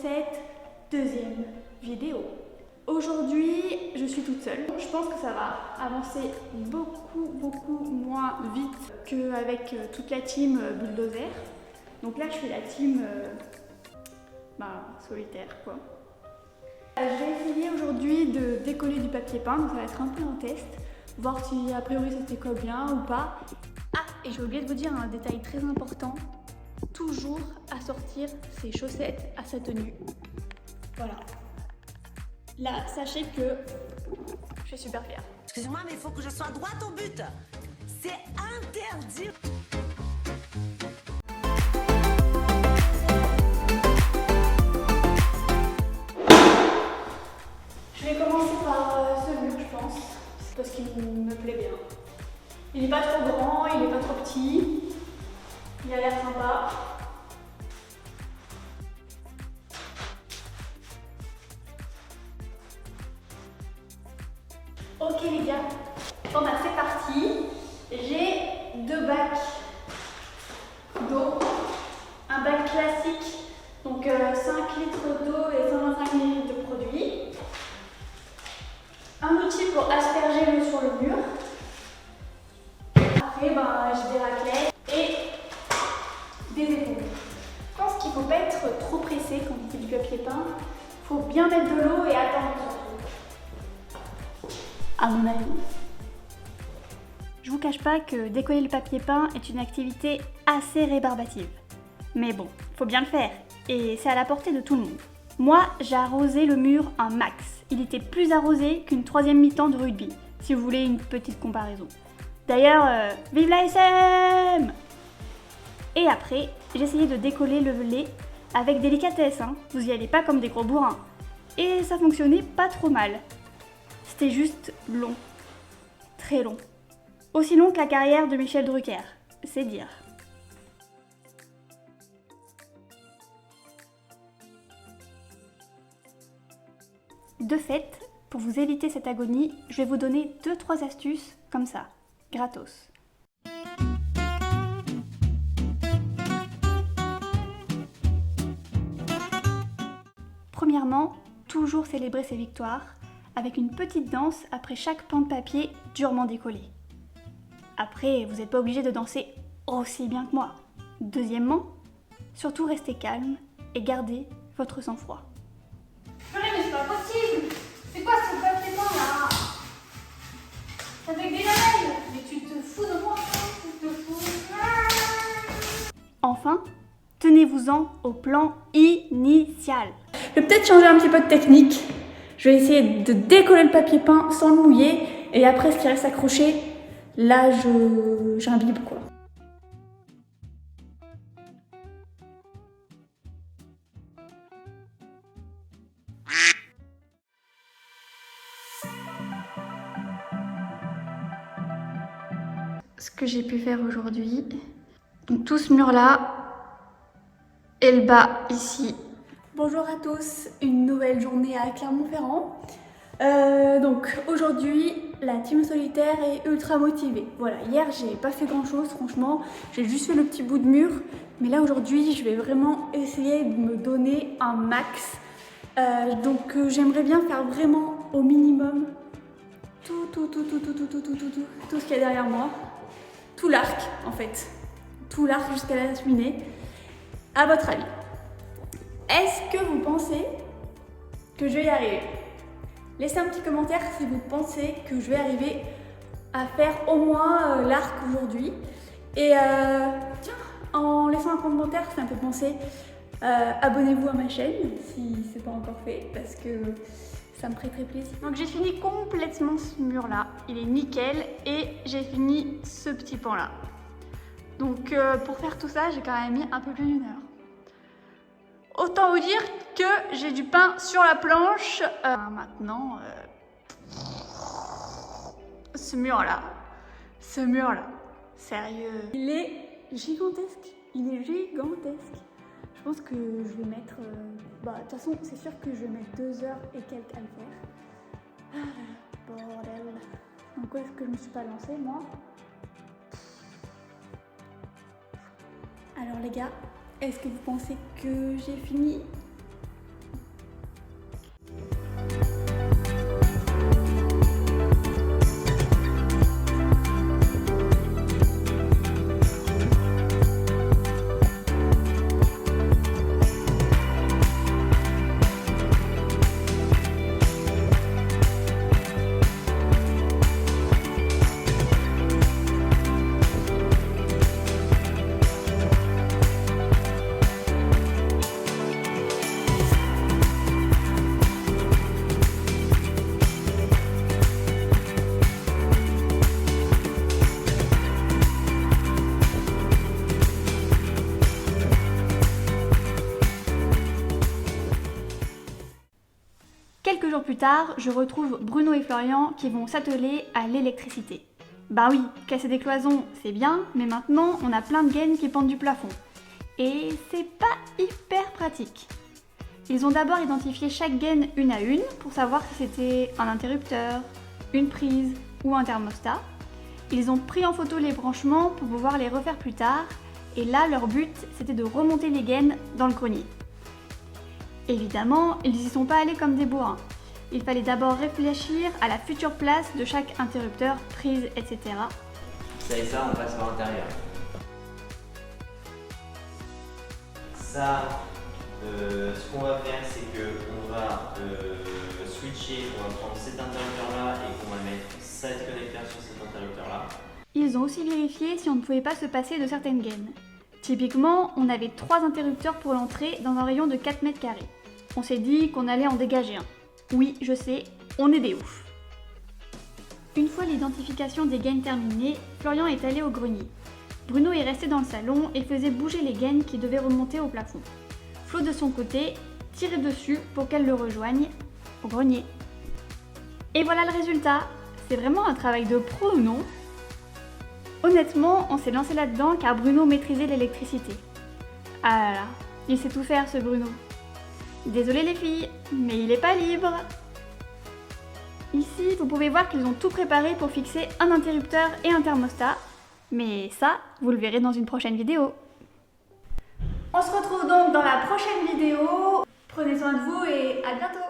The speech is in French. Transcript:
cette deuxième vidéo. Aujourd'hui, je suis toute seule. Je pense que ça va avancer beaucoup moins vite qu'avec toute la team Bulldozer. Donc là, je fais la team solitaire, quoi. Je vais essayer aujourd'hui de décoller du papier peint, donc ça va être un peu un test, voir si a priori ça se décolle bien ou pas. Ah, et j'ai oublié de vous dire un détail très important, toujours assortir ses chaussettes à sa tenue. Voilà. Là, sachez que je suis super fière. Excusez-moi, mais il faut que je sois droite au but. C'est interdit. Je vais commencer par ce mur, je pense, parce qu'il me plaît bien. Il n'est pas trop grand, il n'est pas trop petit. Il a l'air sympa. Ok les gars, bon bah c'est parti. J'ai deux bacs d'eau. Un bac classique, donc 5 litres d'eau et 125 ml de produit. Un outil pour asperger l'eau sur le mur. Après, j'ai des raclettes et des éponges. Je pense qu'il ne faut pas être trop pressé quand on fait du papier peint. Il faut bien mettre de l'eau et attendre surtout. À mon avis. Je vous cache pas que décoller le papier peint est une activité assez rébarbative. Mais bon, faut bien le faire. Et c'est à la portée de tout le monde. Moi, j'ai arrosé le mur un max. Il était plus arrosé qu'une troisième mi-temps de rugby, si vous voulez une petite comparaison. D'ailleurs, vive la SM! Et après, j'ai essayé de décoller le lait avec délicatesse, hein. Vous y allez pas comme des gros bourrins. Et ça fonctionnait pas trop mal. C'était juste long. Très long. Aussi long que la carrière de Michel Drucker, c'est dire. De fait, pour vous éviter cette agonie, je vais vous donner 2-3 astuces comme ça, gratos. Premièrement, toujours célébrer ses victoires avec une petite danse après chaque pan de papier durement décollé. Après, vous n'êtes pas obligé de danser aussi bien que moi. Deuxièmement, surtout restez calme et gardez votre sang-froid. Mais c'est pas possible! C'est quoi ce papier peint là? C'est avec des lamelles! Mais tu te fous de moi? Tu te fous? Enfin, tenez-vous-en au plan initial. Je vais peut-être changer un petit peu de technique. Je vais essayer de décoller le papier peint sans le mouiller et après ce qui reste accroché, là j'imbibe quoi. Ce que j'ai pu faire aujourd'hui, donc tout ce mur là et le bas ici. Bonjour à tous, une nouvelle journée à Clermont-Ferrand. Donc aujourd'hui la team solitaire est ultra motivée. Voilà, hier j'ai pas fait grand chose franchement, j'ai juste fait le petit bout de mur. Mais là aujourd'hui je vais vraiment essayer de me donner un max. J'aimerais bien faire vraiment au minimum tout ce qu'il y a derrière moi. Tout l'arc en fait, tout l'arc jusqu'à la cheminée. À votre avis, est-ce que vous pensez que je vais y arriver? Laissez un petit commentaire si vous pensez que je vais arriver à faire au moins l'arc aujourd'hui. Et tiens, en laissant un commentaire, ça me fait penser, abonnez-vous à ma chaîne si c'est pas encore fait parce que ça me ferait très plaisir. Donc j'ai fini complètement ce mur là, il est nickel et j'ai fini ce petit pan là. Donc pour faire tout ça, j'ai quand même mis un peu plus d'1 heure. Autant vous dire que j'ai du pain sur la planche. Maintenant, ce mur là, sérieux. Il est gigantesque, Je pense que je vais mettre, de toute façon c'est sûr que je vais mettre 2 heures et quelques à le faire. Ah là là, bordel. Donc où est-ce que je me suis pas lancée moi? Alors les gars, est-ce que vous pensez que j'ai fini? quelques jours plus tard, je retrouve Bruno et Florian qui vont s'atteler à l'électricité. Bah oui, casser des cloisons, c'est bien, mais maintenant on a plein de gaines qui pendent du plafond. Et c'est pas hyper pratique. Ils ont d'abord identifié chaque gaine une à une pour savoir si c'était un interrupteur, une prise ou un thermostat. Ils ont pris en photo les branchements pour pouvoir les refaire plus tard, et là leur but c'était de remonter les gaines dans le grenier. Évidemment, ils n'y sont pas allés comme des bourrins. Il fallait d'abord réfléchir à la future place de chaque interrupteur, prise, etc. Ça et ça, on passe par l'intérieur. Ça, ce qu'on va faire, c'est qu'on va switcher, on va prendre cet interrupteur-là et qu'on va mettre 7 connecteurs sur cet interrupteur-là. Ils ont aussi vérifié si on ne pouvait pas se passer de certaines gaines. Typiquement, on avait 3 interrupteurs pour l'entrée dans un rayon de 4 mètres carrés. On s'est dit qu'on allait en dégager un. Oui, je sais, on est des oufs. Une fois l'identification des gaines terminée, Florian est allé au grenier. Bruno est resté dans le salon et faisait bouger les gaines qui devaient remonter au plafond. Flo de son côté tirait dessus pour qu'elles le rejoignent au grenier. Et voilà le résultat. C'est vraiment un travail de pro, non ? Honnêtement, on s'est lancé là-dedans car Bruno maîtrisait l'électricité. Ah là là, il sait tout faire ce Bruno. Désolée les filles, mais il est pas libre. Ici, vous pouvez voir qu'ils ont tout préparé pour fixer un interrupteur et un thermostat. Mais ça, vous le verrez dans une prochaine vidéo. On se retrouve donc dans la prochaine vidéo. Prenez soin de vous et à bientôt.